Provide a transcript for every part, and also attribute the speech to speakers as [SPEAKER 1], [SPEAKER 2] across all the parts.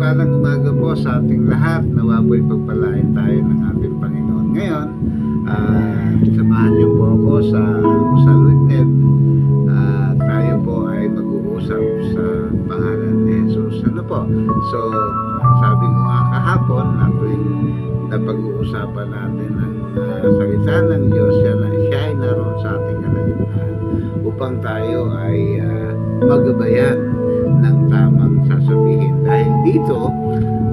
[SPEAKER 1] Mapagpalang umaga po sa ating lahat. Nawaboy pagpalain tayo ng ating Panginoon. Ngayon, samahan niyo po ako sa Almusal with Ned. Tayo po ay mag-uusap sa pangalan ni Jesus. Ano po? So, sabi ko nga kahapon, napag-uusapan natin ang salita ng Diyos. Siya ay naroon sa ating kalagitnaan upang tayo ay magabayan ng tamang sasabihin. Dahil dito,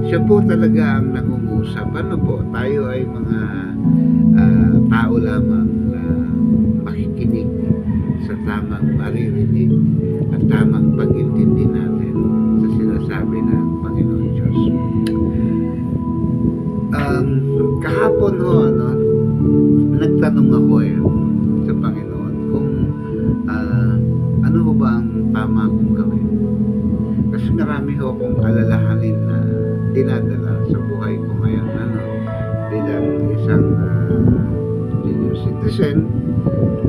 [SPEAKER 1] siya po talaga ang nangungusap. Ano po? Tayo ay mga tao lamang na makikinig sa tamang maririnig at tamang pag-intindi natin sa sinasabi ng Panginoon Diyos. Kahapon nagtanong ako sa Panginoon kung ano ho ba ang tama kong gawin. Kasi marami ho akong alalahanin na dinadala sa buhay ko ngayon bilang isang senior citizen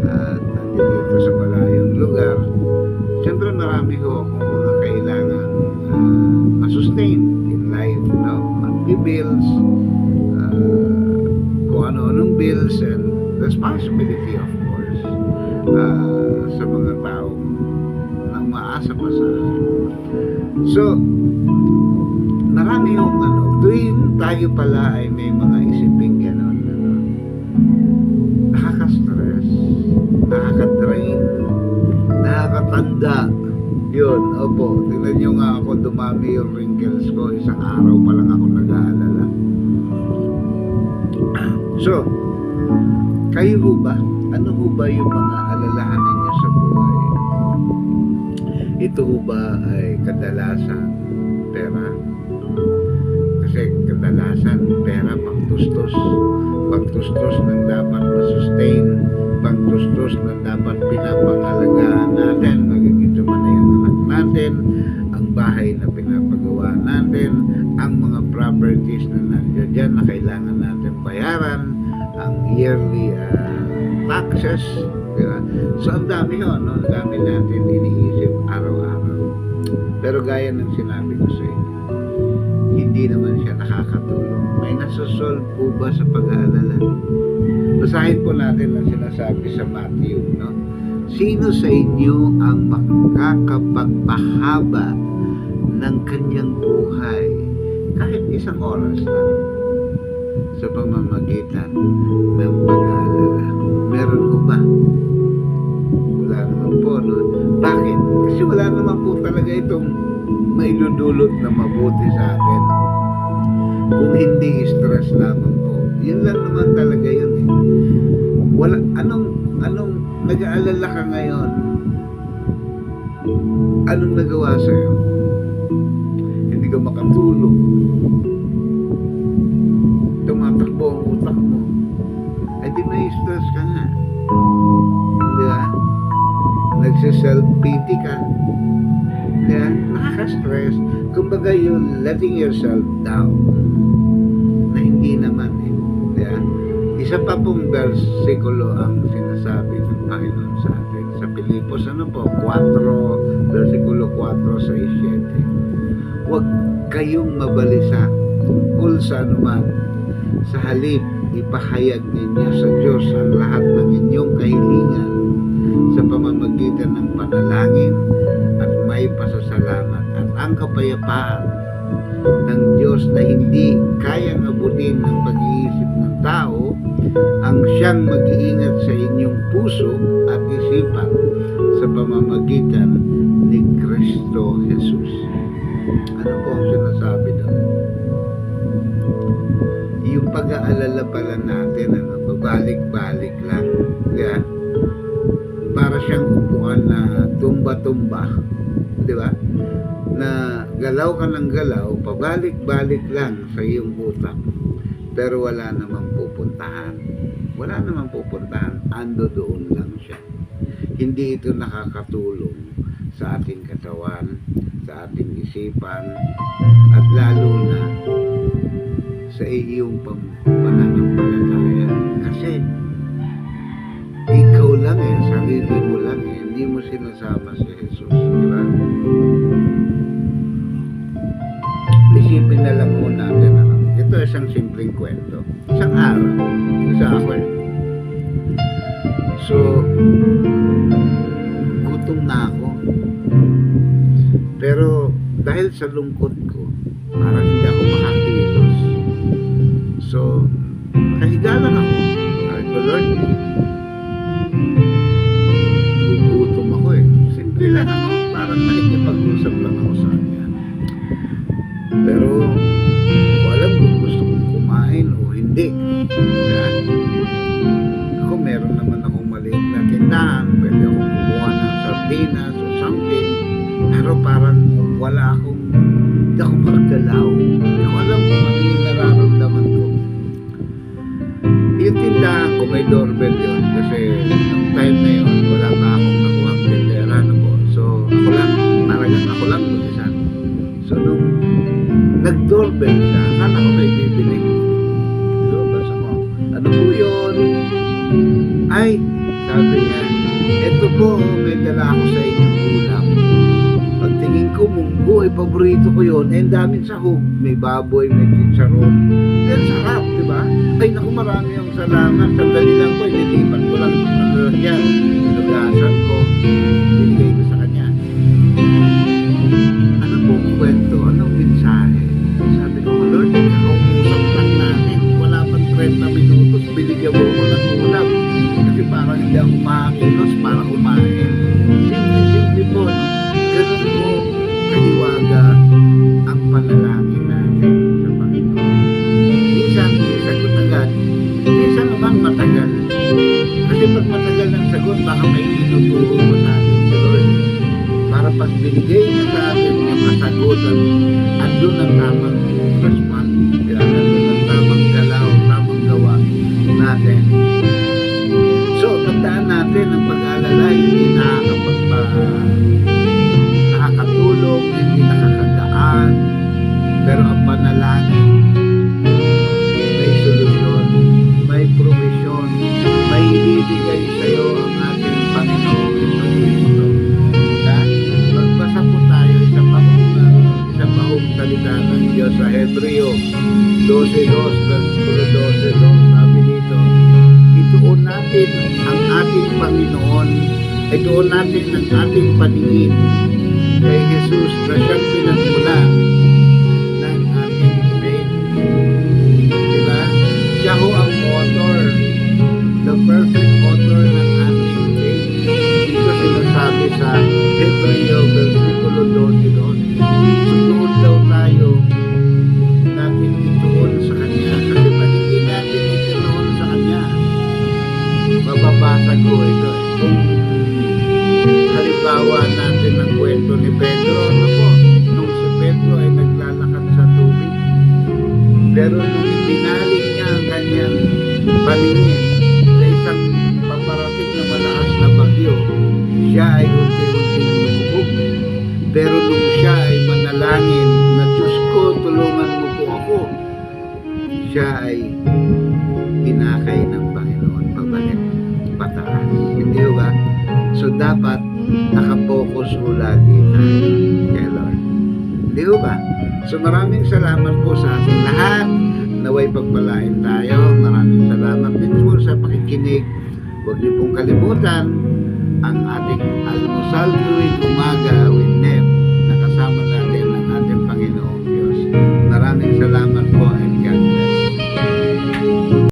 [SPEAKER 1] at nandito sa malayong lugar. Siyempre marami ho akong mga kailangan masustain in life, mag-bills, kung ano-anong bills and responsibility, of course, sa mga taong nang maasa pa sa akin. So, marami yung tuwing tayo pala ay may mga isipin gano'n, nakaka-stress, nakaka-drain, nakakatanda. Yun, opo, tingnan nyo nga ako, dumami yung wrinkles ko, isang araw pa lang ako nag-aalala. So, kayo ho ba? Ano ho ba yung mga alalahanin niyo sa buhay? Ito ho ba ay kadalasan pera? Kasi kadalasan pera pangtustos ng dapat masustain, pangtustos ng dapat pinapangalagaan natin, maging ito man ay ang anak natin, ang bahay na pinapagawa natin, ang mga properties na nandiyan dyan na kailangan natin bayaran, ang yearly taxes, diba? So ang dami ang dami natin iniisip araw-araw. Pero gaya ng sinabi ko sa inyo, hindi naman siya nakakatulong. May nasosolve po ba sa pag-aalala? Basahin po natin ang sinasabi sa Matthew, Sino sa inyo ang makakapagpahaba ng kanyang buhay kahit isang oras lang sa pamamagitan ng pag-aalala? Meron ko ba? Wala naman po, Bakit? Kasi wala naman po talaga itong mailudulot na mabuti sa atin. Kung hindi stress lamang po. Yun lang naman talaga yun Wala, anong nag-aalala ka ngayon? Anong nagawa sa'yo? Hindi ka makatulog. Tumatakbo ang utak mo. Ay di may stress ka nga. Diba? Nagsiself-pity ka. Diba? Nakaka-stress. Kumbaga you're letting yourself down. Na hindi naman Diba? Isa pa pong versikulo ang sinasabi ng Panginoon sa atin. Sa Pilipos, 4, versikulo 4 sa 7. Huwag kayong mabalisa kung sa anuman. Sa halip, ipahayag ninyo sa Diyos ang lahat ng inyong kahilingan sa pamamagitan ng panalangin at may pasasalamat. At ang kapayapaan ng Diyos na hindi kayang abutin ng pag-iisip ng tao ang siyang mag-iingat sa inyong puso at isipan sa pamamagitan ni Kristo Jesus. Ano po ang sinasabi doon? Yung pag-aalala pala natin, pabalik-balik lang. Diba? Para siyang upuan na tumba-tumba. Diba? Na galaw ka ng galaw, pabalik-balik lang sa iyong utak. Pero wala namang pupuntahan. Wala namang pupuntahan. Ando doon lang siya. Hindi ito nakakatulong sa ating katawan, sa ating isipan, at lalo na sa iyong pananampalataya. Kasi ikaw lang sarili mo lang hindi mo sinasama si Jesus, di ba? na lang ho natin, ano, ito isang simpleng kwento. Isang araw, isa ako So, gutom na ako. Pero dahil sa lungkot ko, parang hindi ako makakilos. So, nakahiga lang ako. Sabi ko, Lord, gugutom ako Simple lang ako. Parang nakikipag-usap lang ako sa kanya. Pero, hindi ko alam kung gusto kong kumain o hindi. Kaya, ako meron naman akong maliit na tindahan. Pwede akong kumuha ng sardinas o something. Pero parang wala akong, hindi ako makagalaw. Hindi ko alam kung ano yung nararamdaman ko. Yung tindahan ko, may doorbell yun. Kasi nung time na yun, wala pa akong nakuhang tindera. So, ako lang mag-isa. So, nung nag-doorbell siya, akala ko may bibili. So, basta ko, ano po yun? Ay, sabi niya, eto po, may dala ako sa inyong ulam. Pagtingin ko, munggo, paborito ko yun. Ang daming sahog. May baboy, may chicharon. Yan, sarap, di ba? Ay, naku, marami ang salamat. Sandali lang po, nilipat ko lang yan. Pinugasan ko. Binigay ko sa kanya. Ano po kwento? Anong mensahe? Sabi ko, Lord, kakausap lang natin. Wala pang 30 minutos. Binigyan mo ko ng ulam. Kasi parang hindi ako makakilos para kumain. Simple po, no? Ganun po kaliwaga ang panalangin natin sa Panginoon. Minsan, sagot agad. Minsan naman matagal. Kasi pag matagal ang sagot, baka may tinuturo mo sa atin si Lord. Para pag binigay niya sa atin yung kasagutan, andun ang tamang response. Andun ang tamang galaw, tamang gawa natin. So, tandaan natin ang pag-aalala, hindi nakakatulong, hindi nakakagaan, pero ang panalangin, may solusyon, may provision, may ibibigay sa iyo ang ating Panginoon Kristo. Magbasa po tayo sa pahong salita ng Diyos sa Hebreo 12:2, versikulo 12, sabi dito, ituon natin ang ating Panginoon, ituon natin ang ating paningin kay Jesus na siyang pinagmula ng ating faith. Diba? Siya ho ang author, the perfect author ng ating faith. Dito sinasabi sa Hebreo versikulo 12 doon. Sunood daw tayo natin ituon sa Kanya. Kasi pag hindi natin ituon sa Kanya, mababasa ko ito. Kung halimbawa natin ang kwento ni Pedro, ano po? Nung si Pedro ay naglalakad sa tubig, pero nung ibinaling niya ang kanyang paningin sa isang paparating na malakas na bagyo, siya ay unti-unting lumubog. Pero nung siya ay manalangin na Diyos ko, tulungan mo po ako, siya ay tinakay ng Panginoon pabalik pataas. Hindi ba? So dapat nakapokus mo lagi tayo kay Lord. Hindi ba? So maraming salamat po sa ating lahat. Naway pagpalain tayo. Maraming salamat din po sa pakikinig. Huwag niyo pong kalimutan ang ating almusal tuwing umaga with Neb.